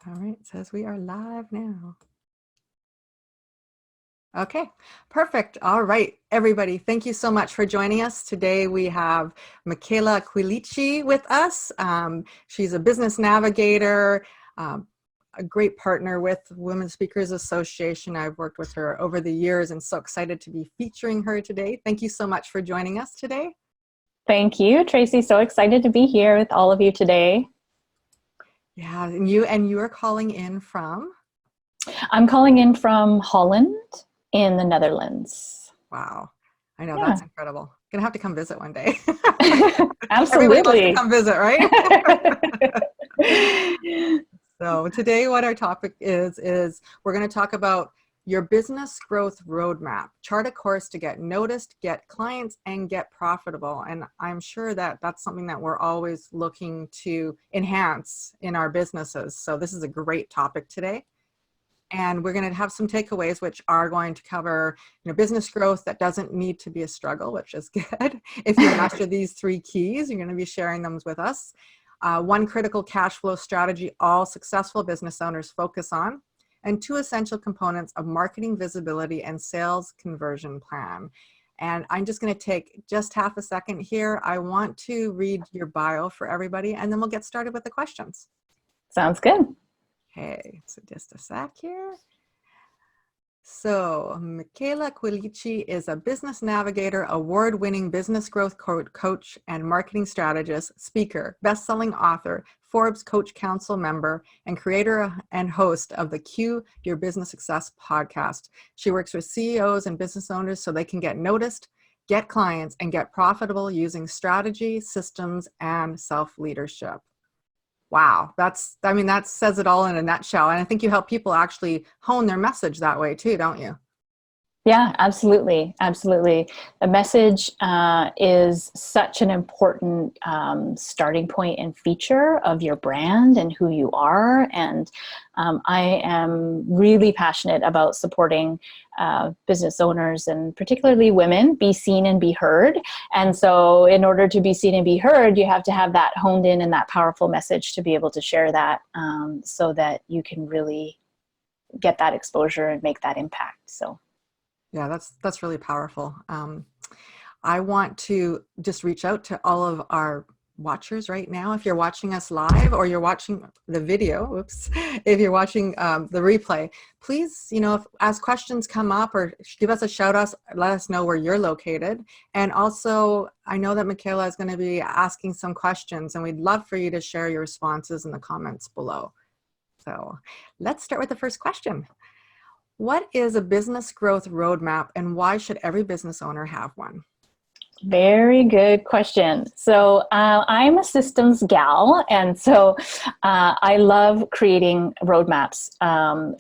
All right, it says we are live now. Okay, perfect. All right, everybody, thank you so much for joining us. Today we have Michela Quilici with us. She's a business navigator, a great partner with Women Speakers Association. I've worked with her over the years and so excited to be featuring her today. Thank you so much for joining us today. Thank you, Tracy. So excited to be here with all of you today. Yeah, and you are calling in from? I'm calling in from Holland in the Netherlands. Wow. I know, that's incredible. Gonna have to come visit one day. Absolutely. Everybody wants to come visit, right? So today what our topic is we're going to talk about your business growth roadmap. Chart a course to get noticed, get clients, and get profitable. And I'm sure that that's something that we're always looking to enhance in our businesses. So this is a great topic today. And we're going to have some takeaways, which are going to cover, business growth that doesn't need to be a struggle, which is good. If you master these 3 keys, you're going to be sharing them with us. 1 critical cash flow strategy all successful business owners focus on, and 2 essential components of marketing visibility and sales conversion plan. And I'm just going to take just half a second here. I want to read your bio for everybody, and then we'll get started with the questions. Sounds good. Okay, so just a sec here. So Michela Quilici is a business navigator, award-winning business growth coach and marketing strategist, speaker, best-selling author, Forbes Coach Council member, and creator and host of the Q Your Business Success podcast. She works with CEOs and business owners so they can get noticed, get clients, and get profitable using strategy, systems, and self-leadership. Wow, that says it all in a nutshell. And I think you help people actually hone their message that way too, don't you? Yeah, absolutely. Absolutely. The message is such an important starting point and feature of your brand and who you are. And I am really passionate about supporting business owners, and particularly women, be seen and be heard. And so in order to be seen and be heard, you have to have that honed in and that powerful message to be able to share that so that you can really get that exposure and make that impact. So. Yeah, that's really powerful. I want to just reach out to all of our watchers right now. If you're watching us live or you're watching the video, if you're watching the replay, please, as questions come up, or give us a shout out, let us know where you're located. And also, I know that Michela is going to be asking some questions, and we'd love for you to share your responses in the comments below. So let's start with the first question. What is a business growth roadmap, and why should every business owner have one? Very good question. So I'm a systems gal, and so I love creating roadmaps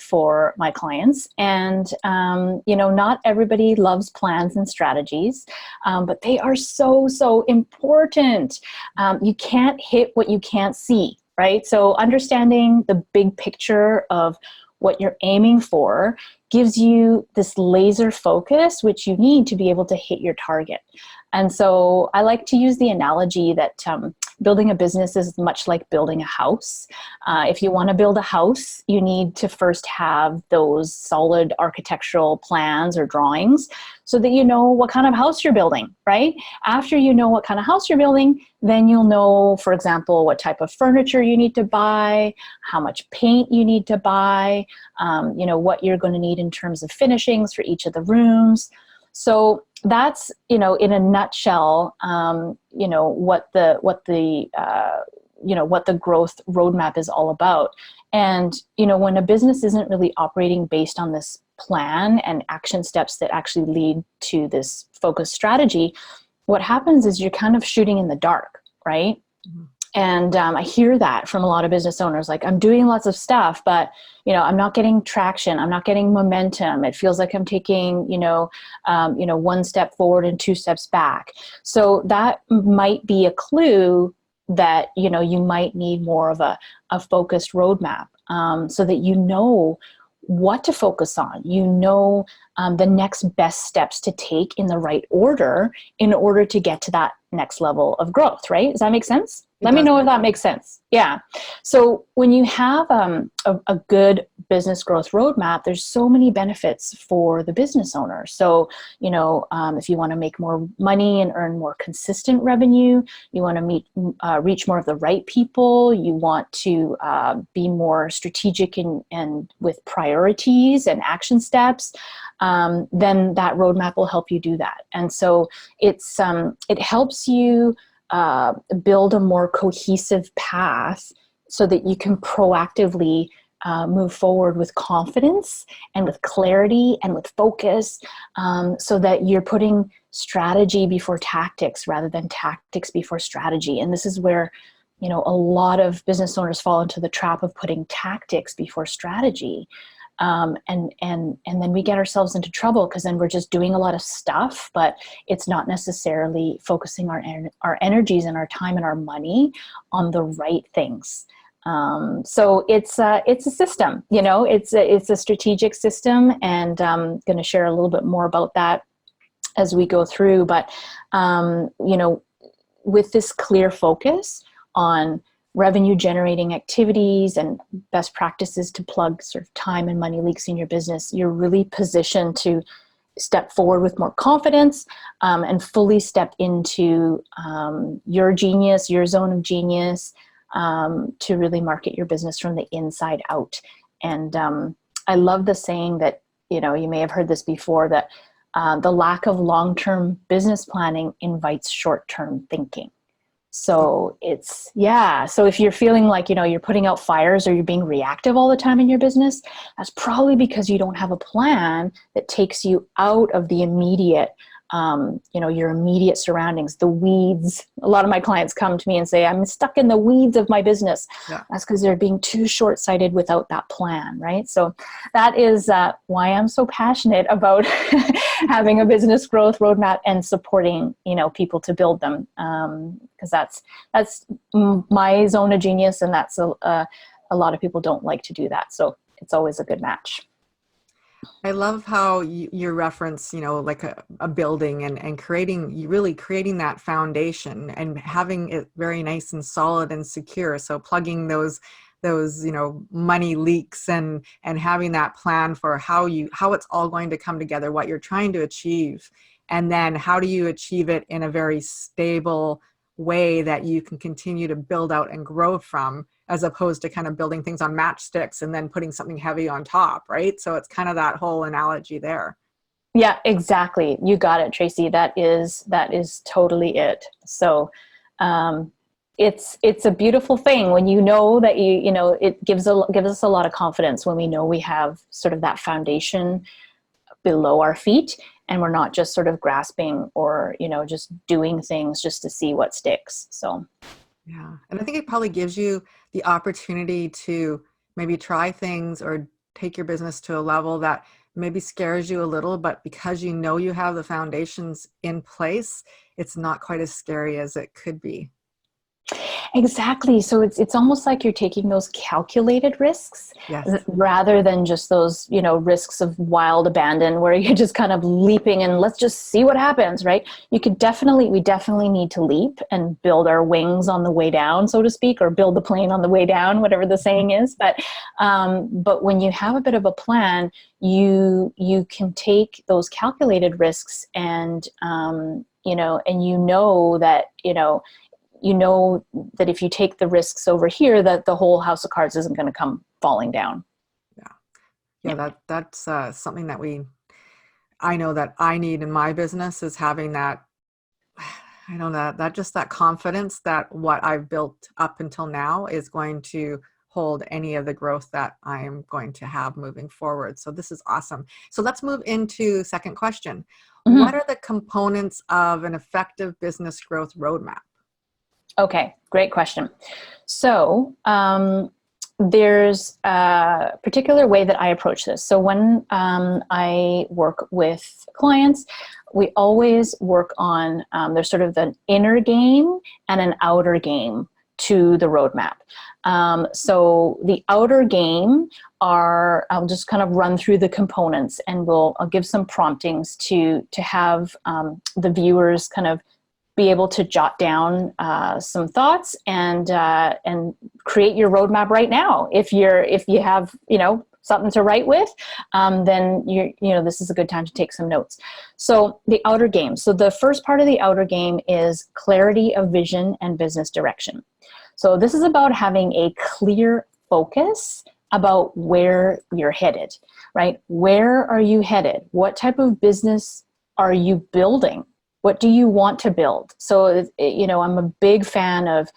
for my clients. And not everybody loves plans and strategies, but they are so important. You can't hit what you can't see, right? So understanding the big picture of what you're aiming for gives you this laser focus, which you need to be able to hit your target. And so I like to use the analogy that building a business is much like building a house. If you want to build a house, you need to first have those solid architectural plans or drawings so that you know what kind of house you're building, right? After you know what kind of house you're building, then you'll know, for example, what type of furniture you need to buy, how much paint you need to buy, what you're going to need in terms of finishings for each of the rooms. So that's, in a nutshell, what the growth roadmap is all about. And, when a business isn't really operating based on this plan and action steps that actually lead to this focused strategy, what happens is you're kind of shooting in the dark, right? Mm-hmm. And I hear that from a lot of business owners, like, I'm doing lots of stuff, but, I'm not getting traction. I'm not getting momentum. It feels like I'm taking, 1 step forward and 2 steps back. So that might be a clue that, you might need more of a focused roadmap so that what to focus on. You know the next best steps to take in the right order in order to get to that next level of growth, right? Does that make sense? Let me know if that makes sense. Yeah. So when you have a good business growth roadmap, there's so many benefits for the business owner. So, if you want to make more money and earn more consistent revenue, you want to reach more of the right people, you want to be more strategic and with priorities and action steps, then that roadmap will help you do that. And so it helps you build a more cohesive path so that you can proactively move forward with confidence and with clarity and with focus, so that you're putting strategy before tactics rather than tactics before strategy. And this is where, a lot of business owners fall into the trap of putting tactics before strategy. And then we get ourselves into trouble because then we're just doing a lot of stuff, but it's not necessarily focusing our energies and our time and our money on the right things. So it's a system, it's a strategic system, and I'm going to share a little bit more about that as we go through. But, with this clear focus on revenue generating activities and best practices to plug sort of time and money leaks in your business, you're really positioned to step forward with more confidence, and fully step into your genius, your zone of genius, to really market your business from the inside out. And I love the saying that, you may have heard this before, that the lack of long-term business planning invites short-term thinking. So so if you're feeling like, you're putting out fires or you're being reactive all the time in your business, that's probably because you don't have a plan that takes you out of the immediate, your immediate surroundings, the weeds. A lot of my clients come to me and say, I'm stuck in the weeds of my business. Yeah. That's because they're being too short-sighted without that plan, right? So that is why I'm so passionate about having a business growth roadmap and supporting, people to build them. Because that's my zone of genius, and that's a lot of people don't like to do that. So it's always a good match. I love how you reference, like a building and really creating that foundation and having it very nice and solid and secure. So plugging those money leaks and having that plan for how it's all going to come together, what you're trying to achieve, and then how do you achieve it in a very stable way that you can continue to build out and grow from, as opposed to kind of building things on matchsticks and then putting something heavy on top, right? So it's kind of that whole analogy there. Yeah, exactly. You got it, Tracy. That is totally it. So it's a beautiful thing when that it gives us a lot of confidence when we know we have sort of that foundation below our feet, and we're not just sort of grasping or just doing things just to see what sticks. So yeah, and I think it probably gives you the opportunity to maybe try things or take your business to a level that maybe scares you a little, but because you have the foundations in place, it's not quite as scary as it could be. Exactly. So it's almost like you're taking those calculated risks, yes, rather than just those, risks of wild abandon where you're just kind of leaping and let's just see what happens, right? We definitely need to leap and build our wings on the way down, so to speak, or build the plane on the way down, whatever the saying is. But when you have a bit of a plan, you can take those calculated risks and, and that if you take the risks over here, that the whole house of cards isn't going to come falling down. Yeah. That's something that I know that I need in my business, is having that, I don't know, that just that confidence that what I've built up until now is going to hold any of the growth that I am going to have moving forward. So this is awesome. So let's move into second question. Mm-hmm. What are the components of an effective business growth roadmap? Okay, great question. So there's a particular way that I approach this. So when I work with clients, we always work on, there's sort of an inner game and an outer game to the roadmap. So the outer game are, I'll just kind of run through the components, and I'll give some promptings to have the viewers kind of be able to jot down some thoughts and create your roadmap right now. If you have, something to write with, then this is a good time to take some notes. So the outer game. So the first part of the outer game is clarity of vision and business direction. So this is about having a clear focus about where you're headed, right? Where are you headed? What type of business are you building? What do you want to build? So, I'm a big fan of,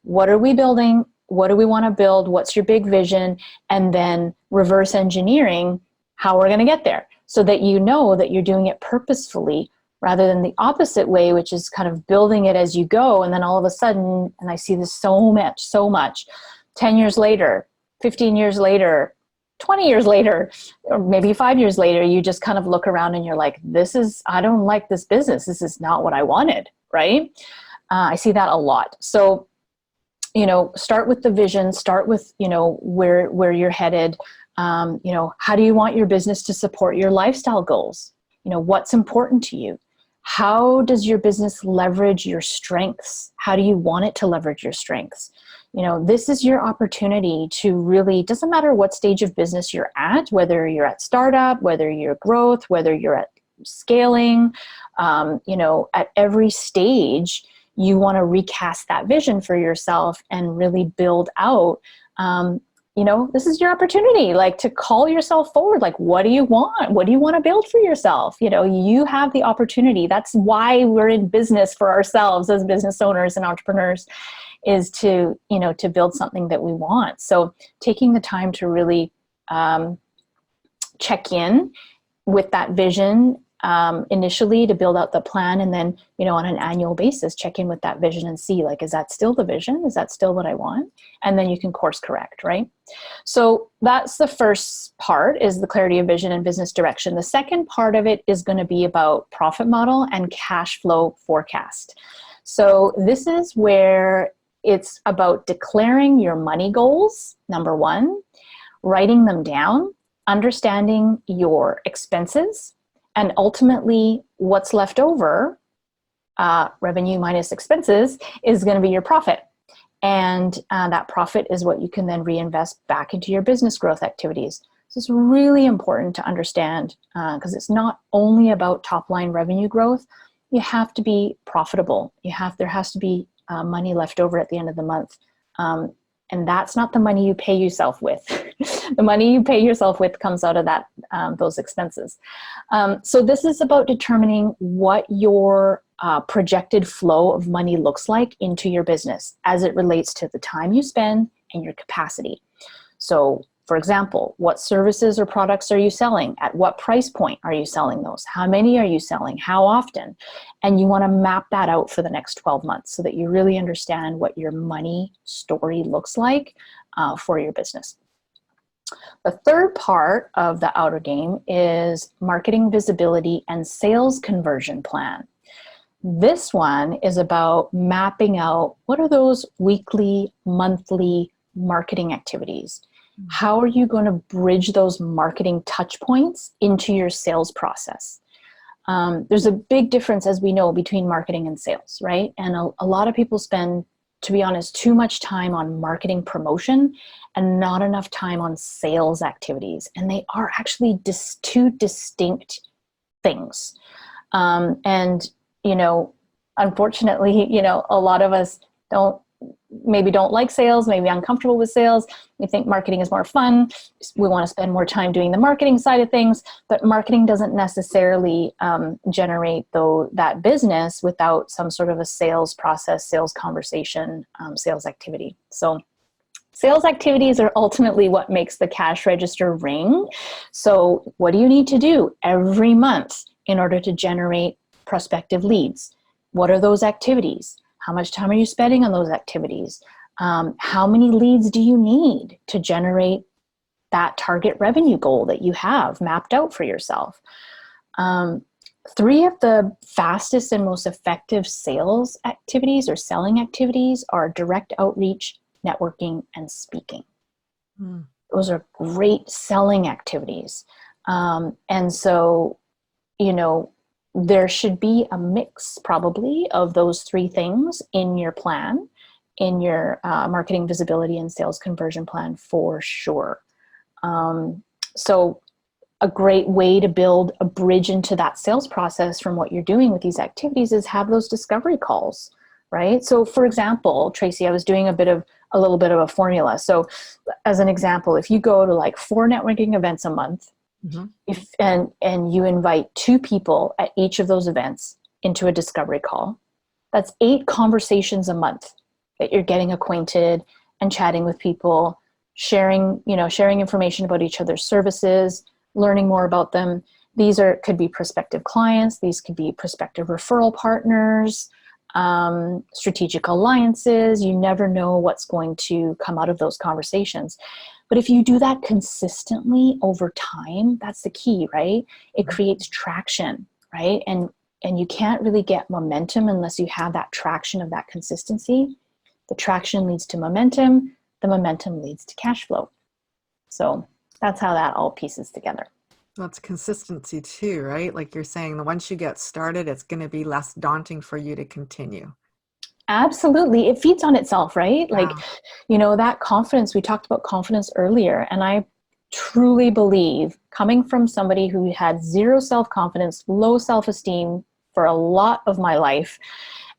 what are we building? What do we want to build? What's your big vision? And then reverse engineering how we're going to get there, so that you know that you're doing it purposefully rather than the opposite way, which is kind of building it as you go. And then all of a sudden, and I see this so much, 10 years later, 15 years later, 20 years later, or maybe 5 years later, you just kind of look around and you're like, I don't like this business. This is not what I wanted, right? I see that a lot. So, start with the vision, start with, where you're headed. How do you want your business to support your lifestyle goals? What's important to you? How does your business leverage your strengths? How do you want it to leverage your strengths? This is your opportunity to really, doesn't matter what stage of business you're at, whether you're at startup, whether you're growth, whether you're at scaling, at every stage, you want to recast that vision for yourself and really build out, this is your opportunity, like, to call yourself forward. Like, what do you want? What do you want to build for yourself? You have the opportunity. That's why we're in business for ourselves as business owners and entrepreneurs, is to build something that we want. So taking the time to really check in with that vision initially, to build out the plan, and then, on an annual basis, check in with that vision and see, like, is that still the vision? Is that still what I want? And then you can course correct, right? So that's the first part, is the clarity of vision and business direction. The second part of it is going to be about profit model and cash flow forecast. So this is where it's about declaring your money goals, number one, writing them down, understanding your expenses, and ultimately what's left over, revenue minus expenses, is going to be your profit. And that profit is what you can then reinvest back into your business growth activities. So it's really important to understand, because it's not only about top line revenue growth. You have to be profitable. There has to be money left over at the end of the month. And that's not the money you pay yourself with. The money you pay yourself with comes out of that, those expenses. So this is about determining what your projected flow of money looks like into your business as it relates to the time you spend and your capacity. So, for example, what services or products are you selling? At what price point are you selling those? How many are you selling? How often? And you want to map that out for the next 12 months so that you really understand what your money story looks like for your business. The third part of the outer game is marketing visibility and sales conversion plan. This one is about mapping out what are those weekly, monthly marketing activities. How are you going to bridge those marketing touch points into your sales process? There's a big difference, as we know, between marketing and sales, right? And a lot of people spend, to be honest, too much time on marketing promotion and not enough time on sales activities. And they are actually two distinct things. And, unfortunately, a lot of us don't like sales, maybe uncomfortable with sales. We think marketing is more fun. We want to spend more time doing the marketing side of things, but marketing doesn't necessarily generate that business without some sort of a sales process, sales conversation, sales activity. So sales activities are ultimately what makes the cash register ring. So what do you need to do every month in order to generate prospective leads? What are those activities? How much time are you spending on those activities? How many leads do you need to generate that target revenue goal that you have mapped out for yourself? Three of the fastest and most effective sales activities or selling activities are direct outreach, networking, and speaking. Mm. Those are great selling activities. And so, you know, there should be a mix probably of those three things in your plan, in your marketing visibility and sales conversion plan for sure. So a great way to build a bridge into that sales process from what you're doing with these activities is have those discovery calls, right? So for example, Tracy, I was doing a little bit of a formula. So as an example, if you go to like 4 networking events a month, Mm-hmm. and you invite 2 people at each of those events into a discovery call, that's 8 conversations a month that you're getting acquainted and chatting with people, sharing information about each other's services, learning more about them. These could be prospective clients. These could be prospective referral partners, strategic alliances. You never know what's going to come out of those conversations. But if you do that consistently over time, that's the key, right? It creates traction, right? And you can't really get momentum unless you have that traction of that consistency. The traction leads to momentum. The momentum leads to cash flow. So that's how that all pieces together. That's consistency too, right? Like you're saying, once you get started, it's going to be less daunting for you to continue. Absolutely. It feeds on itself, right? Yeah. Like, that confidence, we talked about confidence earlier, and I truly believe, coming from somebody who had zero self-confidence, low self-esteem for a lot of my life,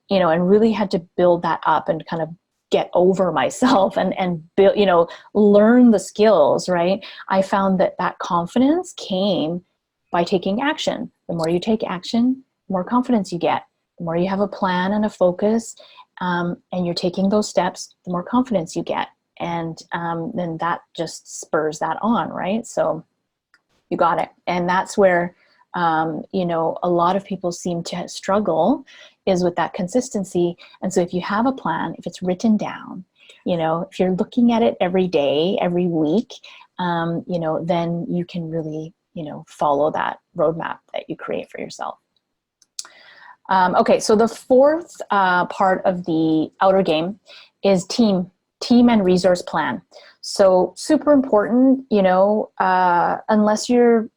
and really had to build that up and kind of get over myself and build, learn the skills, right? I found that confidence came by taking action. The more you take action, the more confidence you get. The more you have a plan and a focus, and you're taking those steps, the more confidence you get. And then that just spurs that on, right? So you got it. And that's where, a lot of people seem to struggle is with that consistency. And so if you have a plan, if it's written down, if you're looking at it every day, every week, then you can really, follow that roadmap that you create for yourself. Okay, so the fourth part of the outer game is team and resource plan. So super important, unless you're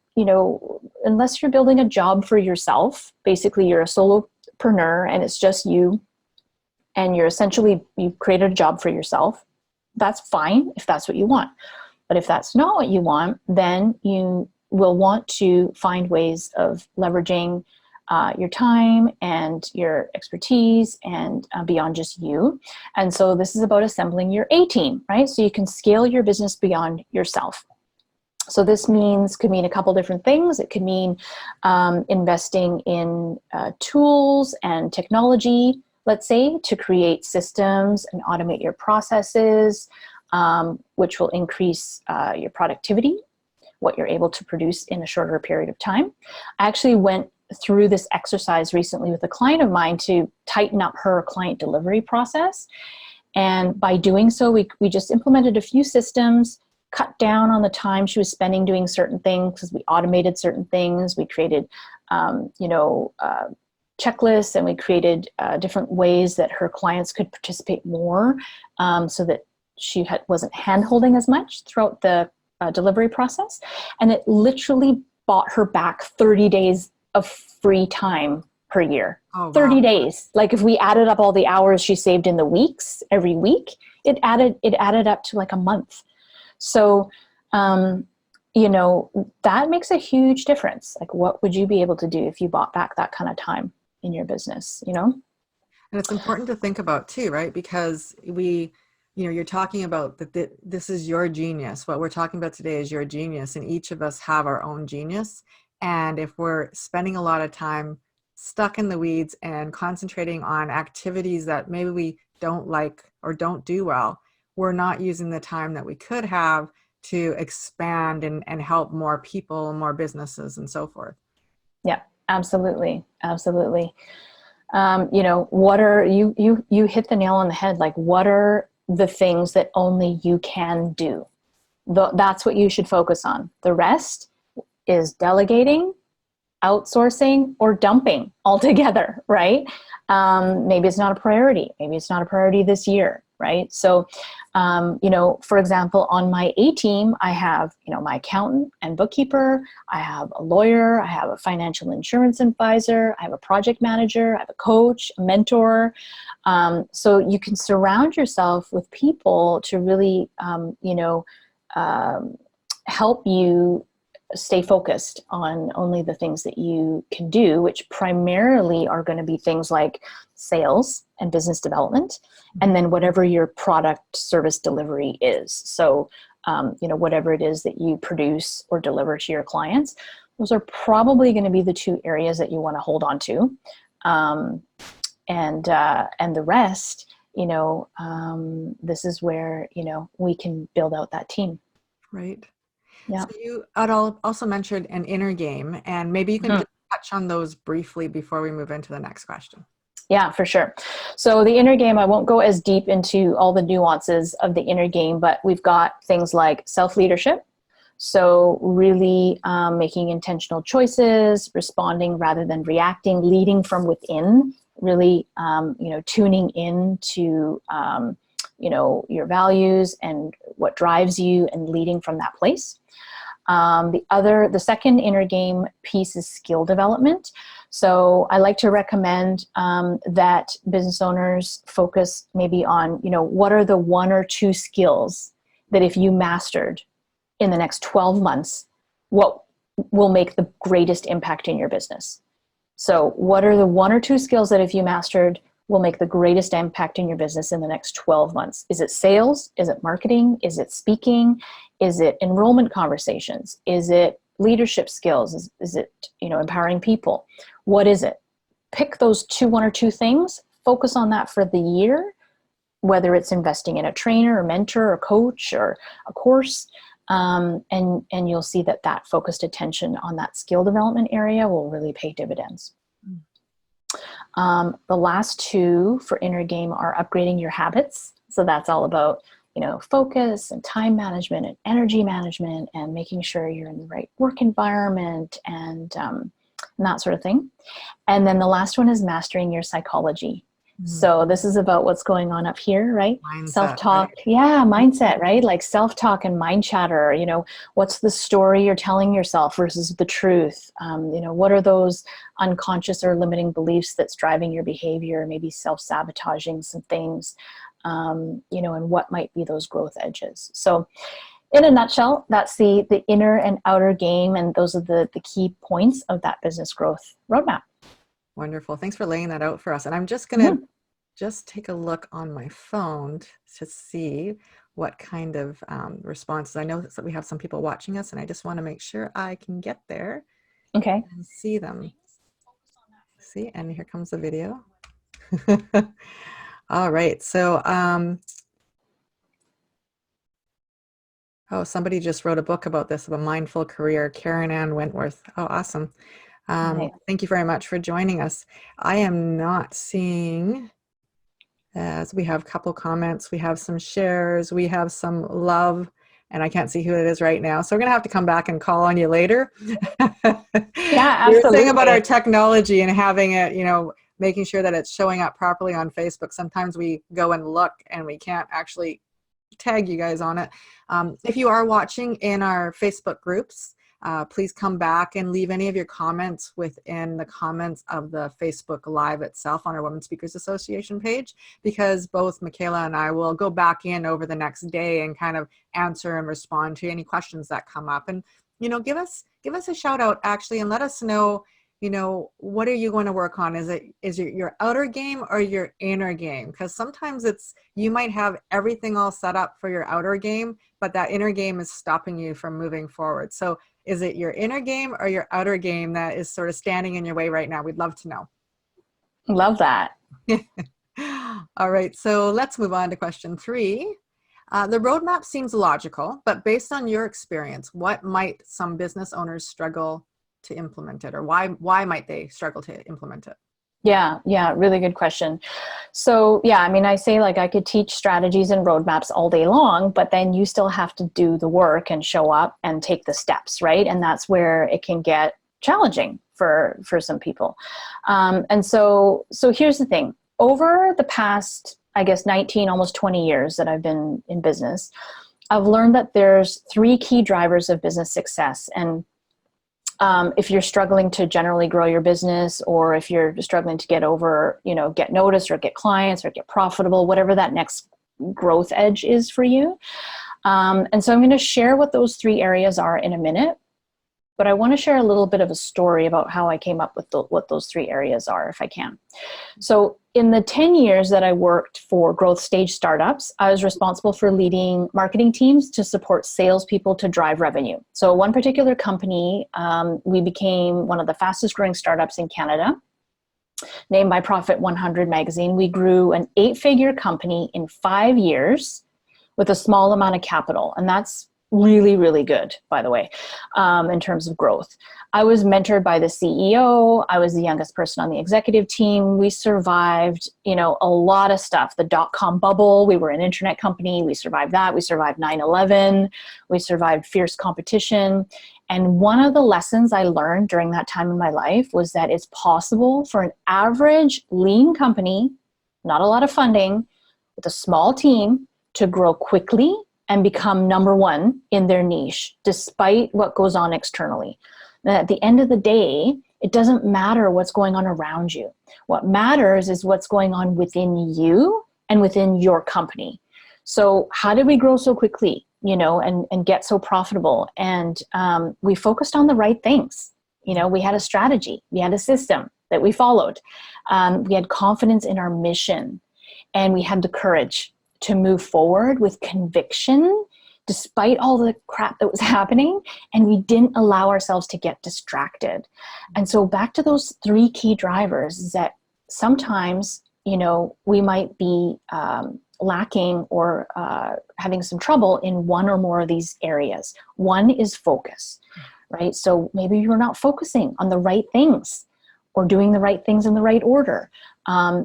building a job for yourself, basically you're a solopreneur and it's just you, and you've created a job for yourself. That's fine if that's what you want. But if that's not what you want, then you will want to find ways of leveraging your time and your expertise and beyond just you. And so this is about assembling your A team, right? So you can scale your business beyond yourself. So this could mean a couple different things. It could mean investing in tools and technology, let's say, to create systems and automate your processes, which will increase your productivity, what you're able to produce in a shorter period of time. I actually went through this exercise recently with a client of mine to tighten up her client delivery process. And by doing so, we just implemented a few systems, cut down on the time she was spending doing certain things because we automated certain things. We created, checklists, and we created different ways that her clients could participate more, so that she wasn't hand-holding as much throughout the delivery process. And it literally bought her back 30 days of free time per year. Oh, 30 wow. days. Like if we added up all the hours she saved in the weeks, every week, it added up to like a month. So, that makes a huge difference. Like what would you be able to do if you bought back that kind of time in your business, And it's important to think about too, right? Because you're talking about that this is your genius. What we're talking about today is your genius, and each of us have our own genius. And if we're spending a lot of time stuck in the weeds and concentrating on activities that maybe we don't like or don't do well, we're not using the time that we could have to expand and help more people, more businesses, and so forth. Yeah, absolutely. Absolutely. What are you hit the nail on the head. Like, what are the things that only you can do? That's what you should focus on. The rest is delegating outsourcing or dumping altogether, right? Maybe it's not a priority. Maybe it's not a priority this year, right? So, for example, on my A team, I have, my accountant and bookkeeper, I have a lawyer, I have a financial insurance advisor, I have a project manager, I have a coach, a mentor. So you can surround yourself with people to really, help you stay focused on only the things that you can do, which primarily are going to be things like sales and business development, and then whatever your product service delivery is. So, whatever it is that you produce or deliver to your clients, those are probably going to be the two areas that you want to hold on to. And the rest, this is where, we can build out that team. Right. Yeah. So you also mentioned an inner game, and maybe you can just touch on those briefly before we move into the next question. Yeah, for sure. So the inner game, I won't go as deep into all the nuances of the inner game, but we've got things like self-leadership. So really making intentional choices, responding rather than reacting, leading from within, really, tuning in to, your values and what drives you and leading from that place. The second inner game piece is skill development. So I like to recommend that business owners focus maybe on, what are the 1 or 2 skills that if you mastered in the next 12 months, what will make the greatest impact in your business? So what are the 1 or 2 skills that if you mastered will make the greatest impact in your business in the next 12 months? Is it sales? Is it marketing? Is it speaking? Is it enrollment conversations? Is it leadership skills? Is it, empowering people? What is it? Pick those 1 or 2 things, focus on that for the year, whether it's investing in a trainer or mentor or coach or a course. And you'll see that focused attention on that skill development area will really pay dividends. The last 2 for inner game are upgrading your habits. So that's all about, focus and time management and energy management and making sure you're in the right work environment and that sort of thing. And then the last one is mastering your psychology. So this is about what's going on up here, right? Mindset, Self-talk. right? Yeah, mindset, right? Like self-talk and mind chatter, what's the story you're telling yourself versus the truth? What are those unconscious or limiting beliefs that's driving your behavior, maybe self-sabotaging some things, and what might be those growth edges? So in a nutshell, that's the inner and outer game, and those are the key points of that business growth roadmap. Wonderful. Thanks for laying that out for us. And I'm just going to just take a look on my phone to see what kind of responses. I know that we have some people watching us, and I just want to make sure I can get there. Okay. And see them. See, and here comes the video. All right. So, somebody just wrote a book about this, of a mindful career, Karen Ann Wentworth. Oh, awesome. Thank you very much for joining us. I am not seeing, as we have a couple comments, we have some shares, we have some love, and I can't see who it is right now. So we're going to have to come back and call on you later. Yeah, absolutely. We were saying about our technology and having it, making sure that it's showing up properly on Facebook. Sometimes we go and look and we can't actually tag you guys on it. If you are watching in our Facebook groups, please come back and leave any of your comments within the comments of the Facebook Live itself on our Women Speakers Association page, because both Michela and I will go back in over the next day and kind of answer and respond to any questions that come up. And, give us a shout out actually, and let us know, what are you going to work on? Is it your outer game or your inner game? Because sometimes you might have everything all set up for your outer game, but that inner game is stopping you from moving forward. So is it your inner game or your outer game that is sort of standing in your way right now? We'd love to know. Love that. All right, so let's move on to question 3. The roadmap seems logical, but based on your experience, what might some business owners struggle to implement it, or why might they struggle to implement it? Yeah, really good question. So I say I could teach strategies and roadmaps all day long, but then you still have to do the work and show up and take the steps, right? And that's where it can get challenging for some people. And so here's the thing. Over the past, I guess, 19, almost 20 years that I've been in business, I've learned that there's 3 key drivers of business success. And if you're struggling to generally grow your business, or if you're struggling to get over, get noticed or get clients or get profitable, whatever that next growth edge is for you. And so I'm going to share what those 3 areas are in a minute. But I want to share a little bit of a story about how I came up with what those 3 areas are, if I can. So in the 10 years that I worked for growth stage startups, I was responsible for leading marketing teams to support salespeople to drive revenue. So one particular company, we became one of the fastest growing startups in Canada, named by Profit 100 magazine. We grew an 8-figure company in 5 years with a small amount of capital. And that's really, really good, by the way, in terms of growth. I was mentored by the CEO. I was the youngest person on the executive team. We survived, a lot of stuff. The dot-com bubble, we were an internet company. We survived that. We survived 9/11. We survived fierce competition. And one of the lessons I learned during that time in my life was that it's possible for an average lean company, not a lot of funding, with a small team, to grow quickly and become number 1 in their niche, despite what goes on externally. And at the end of the day, it doesn't matter what's going on around you. What matters is what's going on within you and within your company. So how did we grow so quickly, and get so profitable? And we focused on the right things. We had a strategy, we had a system that we followed. We had confidence in our mission, and we had the courage to move forward with conviction despite all the crap that was happening, and we didn't allow ourselves to get distracted. And so back to those 3 key drivers is that sometimes, we might be lacking or having some trouble in one or more of these areas. One is focus, right? So maybe you're not focusing on the right things or doing the right things in the right order.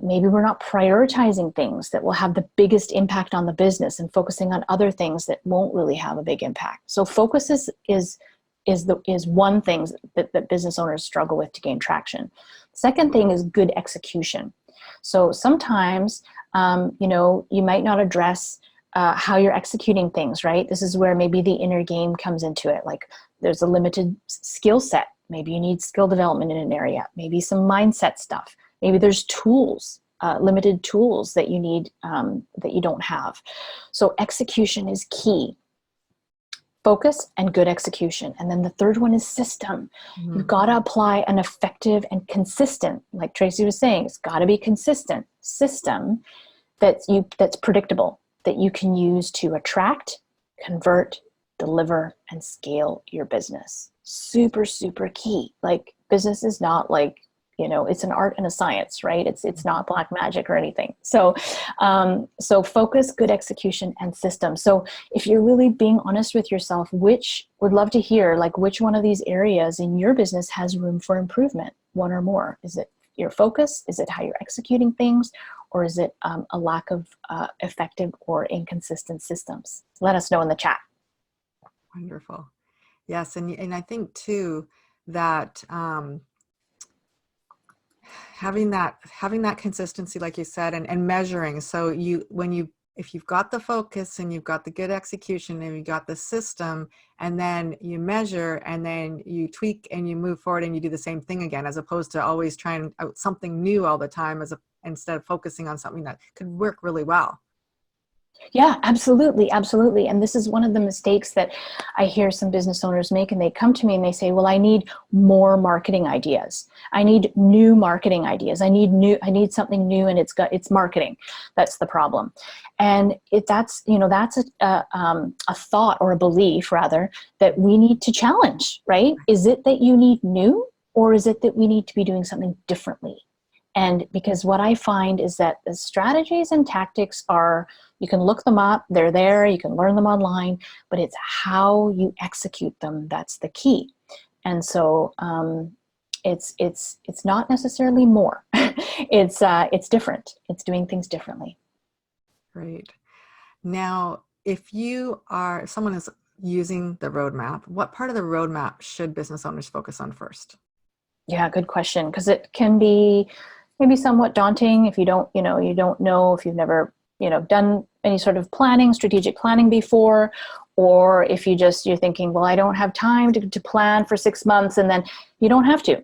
Maybe we're not prioritizing things that will have the biggest impact on the business and focusing on other things that won't really have a big impact. So focus is one thing that business owners struggle with to gain traction. Second thing is good execution. So sometimes, you might not address how you're executing things, right? This is where maybe the inner game comes into it. Like there's a limited skill set. Maybe you need skill development in an area, maybe some mindset stuff. Maybe there's tools, limited tools that you need that you don't have. So execution is key. Focus and good execution. And then the third one is system. Mm-hmm. You've got to apply an effective and consistent, like Tracy was saying, it's got to be consistent system that's predictable, that you can use to attract, convert, deliver, and scale your business. Super, super key. Like business is not like, it's an art and a science, right? It's not black magic or anything. So focus, good execution, and system. So if you're really being honest with yourself, would love to hear, like, which one of these areas in your business has room for improvement, one or more? Is it your focus? Is it how you're executing things? Or is it a lack of effective or inconsistent systems? Let us know in the chat. Wonderful. Yes. And I think too, that having that consistency, like you said, and measuring. So if you've got the focus and you've got the good execution and you've got the system, and then you measure and then you tweak and you move forward and you do the same thing again, as opposed to always trying out something new all the time, instead of focusing on something that could work really well. Yeah, absolutely. Absolutely. And this is one of the mistakes that I hear some business owners make, and they come to me and they say, well, I need more marketing ideas. I need new marketing ideas. I need something new, and it's marketing. That's the problem. And that's a thought, or a belief rather, that we need to challenge, right? Is it that you need new, or is it that we need to be doing something differently? And because what I find is that the strategies and tactics you can look them up, they're there, you can learn them online, but it's how you execute them that's the key. And so it's not necessarily more. It's different. It's doing things differently. Great. Now, if someone is using the roadmap, what part of the roadmap should business owners focus on first? Yeah, good question. Because it can be maybe somewhat daunting if you don't know if you've never, done any sort of planning, strategic planning before, or if you're thinking, well, I don't have time to plan for 6 months, and then you don't have to.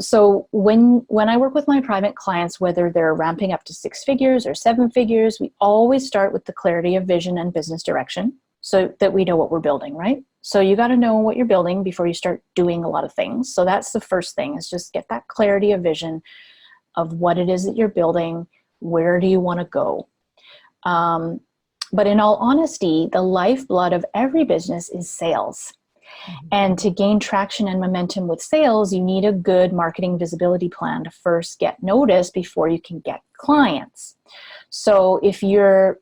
So when I work with my private clients, whether they're ramping up to 6 figures or 7 figures, we always start with the clarity of vision and business direction so that we know what we're building, right? So you got to know what you're building before you start doing a lot of things. So that's the first thing, is just get that clarity of vision of what it is that you're building. Where do you want to go? But in all honesty, the lifeblood of every business is sales. Mhm. And to gain traction and momentum with sales, you need a good marketing visibility plan to first get noticed before you can get clients. So if you're,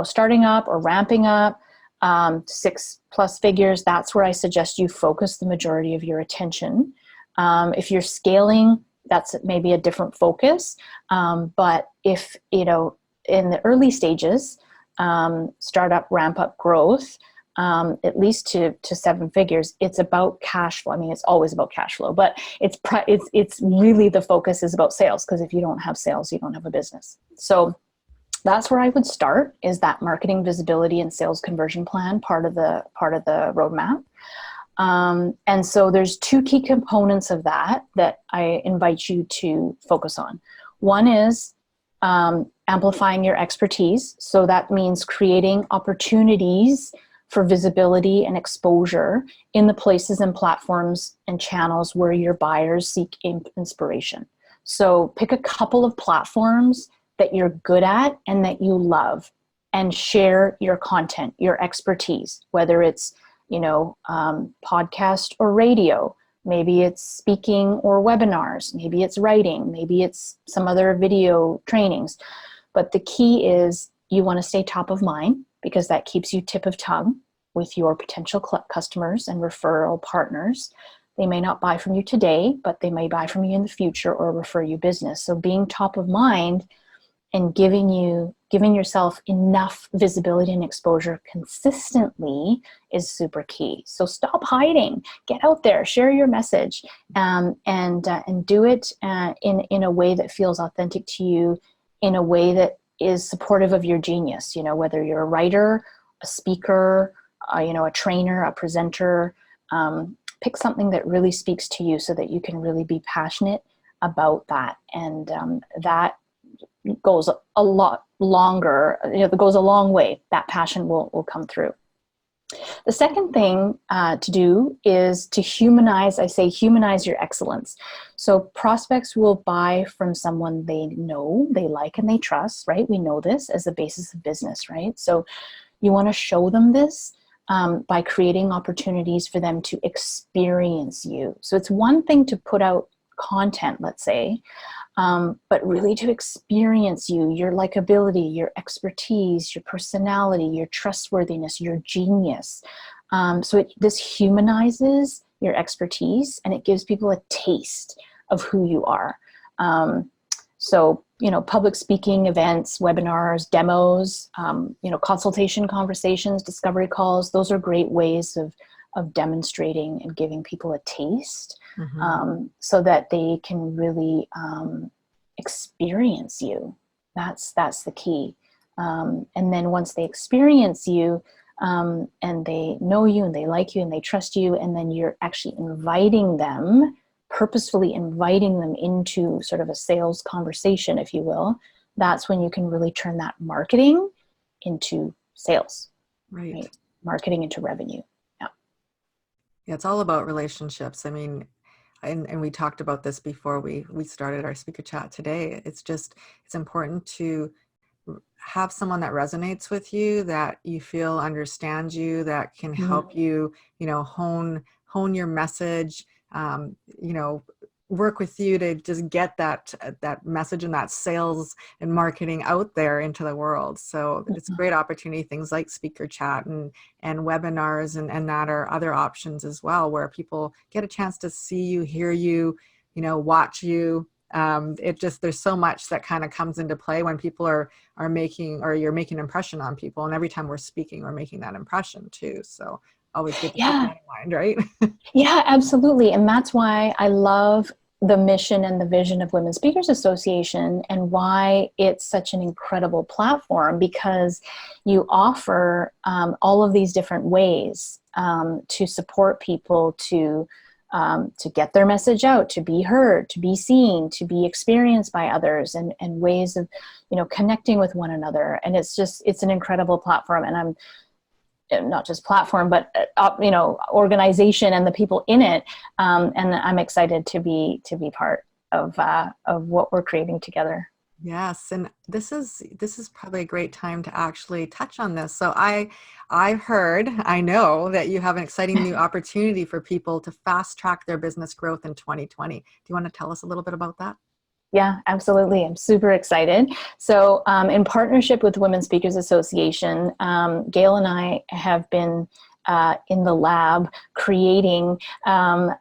starting up or ramping up, 6+ figures, that's where I suggest you focus the majority of your attention. If you're scaling, that's maybe a different focus. But if, in the early stages, startup, ramp up growth, at least to 7 figures, it's about cash flow. I mean, it's always about cash flow, but it's really, the focus is about sales, because if you don't have sales, you don't have a business. So that's where I would start, is that marketing visibility and sales conversion plan, part of the roadmap. And so there's 2 key components of that I invite you to focus on. One is amplifying your expertise. So that means creating opportunities for visibility and exposure in the places and platforms and channels where your buyers seek inspiration. So pick a couple of platforms that you're good at and that you love, and share your content, your expertise, whether it's, podcast or radio. Maybe it's speaking or webinars. Maybe it's writing. Maybe it's some other video trainings. But the key is you want to stay top of mind, because that keeps you tip of tongue with your potential customers and referral partners. They may not buy from you today, but they may buy from you in the future or refer you business. So being top of mind and giving yourself enough visibility and exposure consistently is super key. So stop hiding, get out there, share your message, and do it in a way that feels authentic to you, in a way that is supportive of your genius. Whether you're a writer, a speaker, a trainer, a presenter, pick something that really speaks to you so that you can really be passionate about that. And that goes a lot longer, that goes a long way. That passion will come through. The second thing to do is to humanize your excellence. So prospects will buy from someone they know, they like, and they trust, right? We know this as the basis of business, right? So you want to show them this by creating opportunities for them to experience you. So it's one thing to put out content, let's say, but really to experience you, your likability, your expertise, your personality, your trustworthiness, your genius. So this humanizes your expertise, and it gives people a taste of who you are. So, public speaking events, webinars, demos, consultation conversations, discovery calls, those are great ways of demonstrating and giving people a taste, so that they can really experience you. That's the key. And then once they experience you, and they know you and they like you and they trust you, and then you're actually purposefully inviting them into sort of a sales conversation, if you will, that's when you can really turn that marketing into sales, right? Marketing into revenue. Yeah, it's all about relationships. I mean, and we talked about this before we started our speaker chat today. It's important to have someone that resonates with you, that you feel understands you, that can help you, hone your message, work with you to just get that message and that sales and marketing out there into the world. So it's a great opportunity, things like speaker chat and webinars and that are other options as well, where people get a chance to see you, hear you, watch you. There's so much that kind of comes into play when people are making, or you're making an impression on people. And every time we're speaking, we're making that impression too. So always good to keep Yeah. that in mind, right? Yeah, absolutely. And that's why I love the mission and the vision of Women Speakers Association, and why it's such an incredible platform, because you offer all of these different ways to support people to get their message out, to be heard, to be seen, to be experienced by others, and ways of, connecting with one another. And it's an incredible platform. And I'm not just platform, but organization and the people in it. And I'm excited to be part of what we're creating together. Yes, and this is probably a great time to actually touch on this. So I know that you have an exciting new opportunity for people to fast track their business growth in 2020. Do you want to tell us a little bit about that? Yeah, absolutely. I'm super excited. So in partnership with Women Speakers Association, Gail and I have been in the lab creating an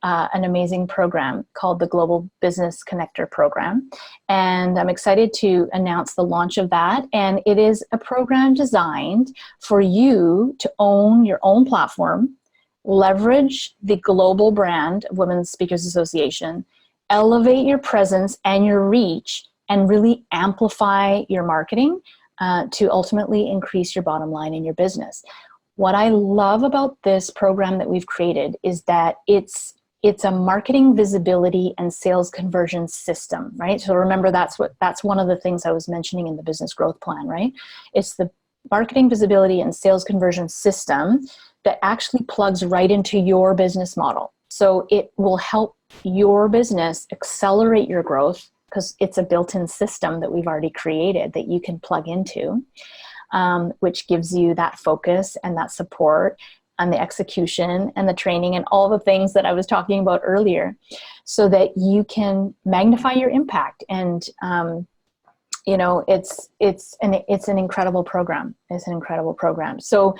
amazing program called the Global Business Connector Program. And I'm excited to announce the launch of that. And it is a program designed for you to own your own platform, leverage the global brand of Women Speakers Association, elevate your presence and your reach, and really amplify your marketing to ultimately increase your bottom line in your business. What I love about this program that we've created is that it's a marketing visibility and sales conversion system, right? So remember, that's one of the things I was mentioning in the business growth plan, right? It's the marketing visibility and sales conversion system that actually plugs right into your business model. So it will help your business accelerate your growth, because it's a built-in system that we've already created that you can plug into, which gives you that focus and that support and the execution and the training and all the things that I was talking about earlier, so that you can magnify your impact. And it's an incredible program. It's an incredible program. So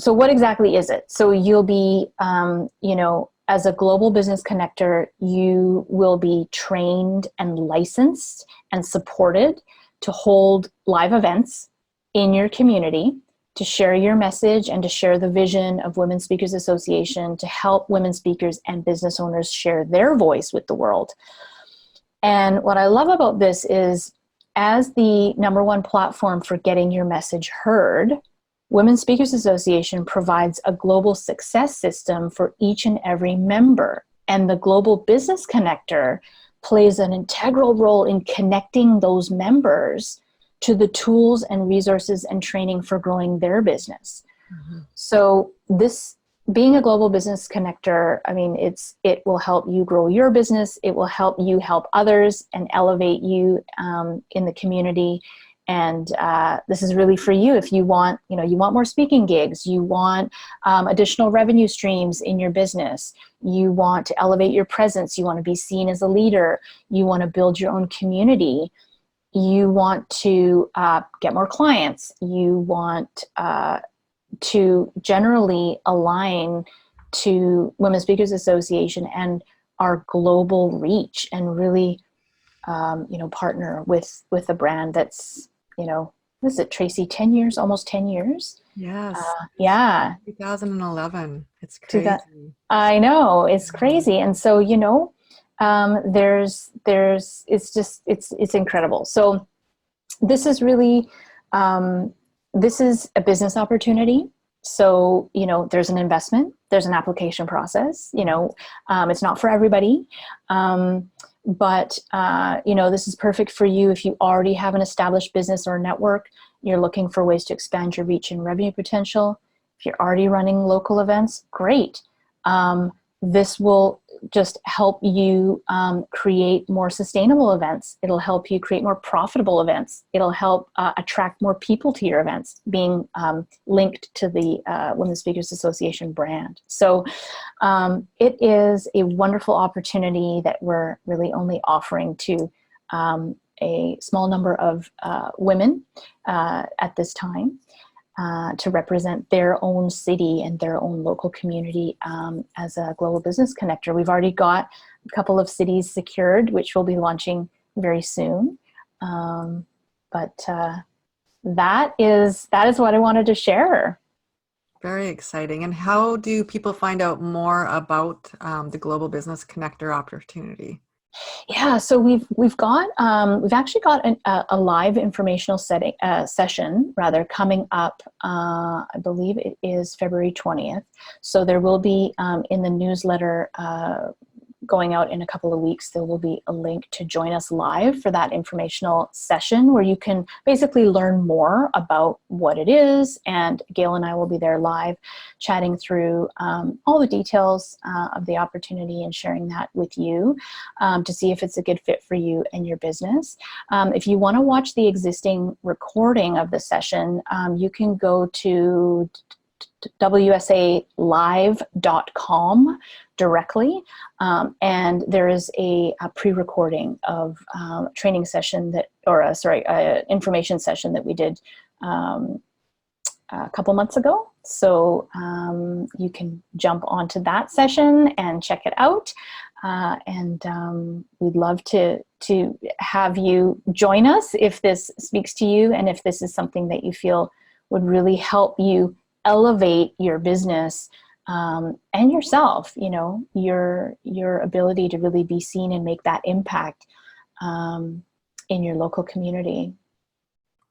what exactly is it? So you'll be as a global business connector, you will be trained and licensed and supported to hold live events in your community, to share your message and to share the vision of Women Speakers Association, to help women speakers and business owners share their voice with the world. And what I love about this is, as the number one platform for getting your message heard, Women Speakers Association provides a global success system for each and every member. And the Global Business Connector plays an integral role in connecting those members to the tools and resources and training for growing their business. Mm-hmm. So this, being a Global Business Connector, I mean, it will help you grow your business. It will help you help others and elevate you in the community. And this is really for you if you want, you want more speaking gigs, you want additional revenue streams in your business, you want to elevate your presence, you want to be seen as a leader, you want to build your own community, you want to get more clients, you want to generally align to Women Speakers Association and our global reach, and really, partner with a brand that's, what is it, Tracy, 10 years, almost 10 years? Yes. Yeah. 2011. It's To crazy. that, I know, it's crazy. And so, it's incredible. So this is really, this is a business opportunity. So, there's an investment, there's an application process, it's not for everybody. But this is perfect for you if you already have an established business or network, you're looking for ways to expand your reach and revenue potential. If you're already running local events, great. This will just help you create more sustainable events. It'll help you create more profitable events. It'll help attract more people to your events, being linked to the Women Speakers Association brand. So it is a wonderful opportunity that we're really only offering to a small number of women at this time. To represent their own city and their own local community as a global business connector. We've already got a couple of cities secured, which we'll be launching very soon. But that is what I wanted to share. Very exciting. And how do people find out more about the Global Business Connector opportunity? Yeah, so we've actually got a live informational session rather coming up. I believe it is February 20th. So there will be in the newsletter going out in a couple of weeks, there will be a link to join us live for that informational session where you can basically learn more about what it is. And Gail and I will be there live chatting through all the details of the opportunity and sharing that with you to see if it's a good fit for you and your business. If you want to watch the existing recording of the session, you can go to wsalive.com directly, and there is a pre-recording of training session that, information session that we did a couple months ago. So you can jump onto that session and check it out. And we'd love to have you join us if this speaks to you and if this is something that you feel would really help you elevate your business and yourself, your ability to really be seen and make that impact in your local community.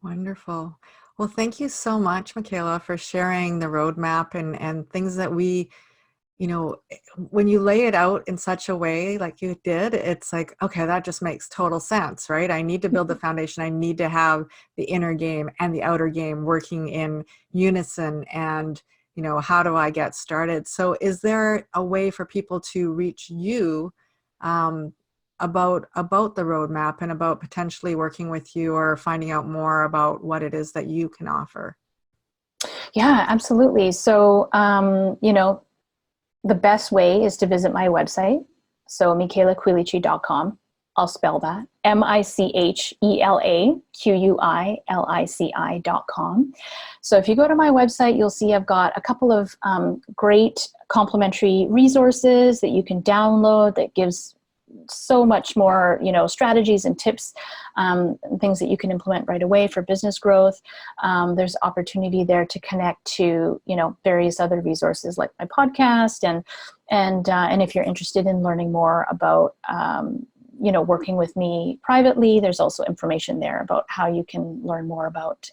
Wonderful. Well, thank you so much, Michela, for sharing the roadmap and things that we, when you lay it out in such a way like you did, it's like, okay, that just makes total sense, right? I need to build the foundation. I need to have the inner game and the outer game working in unison. And, how do I get started? So is there a way for people to reach you about the roadmap and about potentially working with you or finding out more about what it is that you can offer? Yeah, absolutely. So, the best way is to visit my website. So michelaquilici.com. I'll spell that. michelaquilici.com. So if you go to my website, you'll see I've got a couple of great complimentary resources that you can download that gives so much more, strategies and tips, and things that you can implement right away for business growth. There's opportunity there to connect to, various other resources like my podcast, and if you're interested in learning more about, working with me privately, there's also information there about how you can learn more about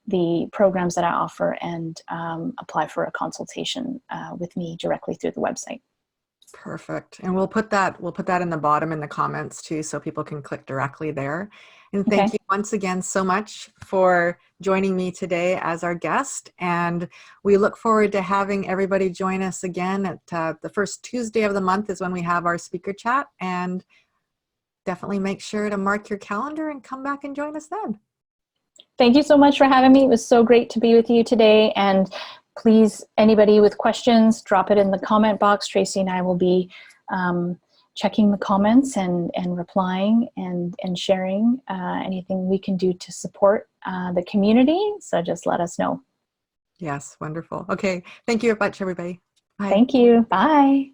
the programs that I offer and apply for a consultation with me directly through the website. Perfect. And we'll put that in the bottom in the comments too, so people can click directly there. And thank you once again so much for joining me today as our guest. And we look forward to having everybody join us again at the first Tuesday of the month is when we have our speaker chat. And definitely make sure to mark your calendar and come back and join us then. Thank you so much for having me. It was so great to be with you today. And please, anybody with questions, drop it in the comment box. Tracy and I will be checking the comments and replying and sharing anything we can do to support the community. So just let us know. Yes, wonderful. Okay. Thank you very much, everybody. Bye. Thank you. Bye.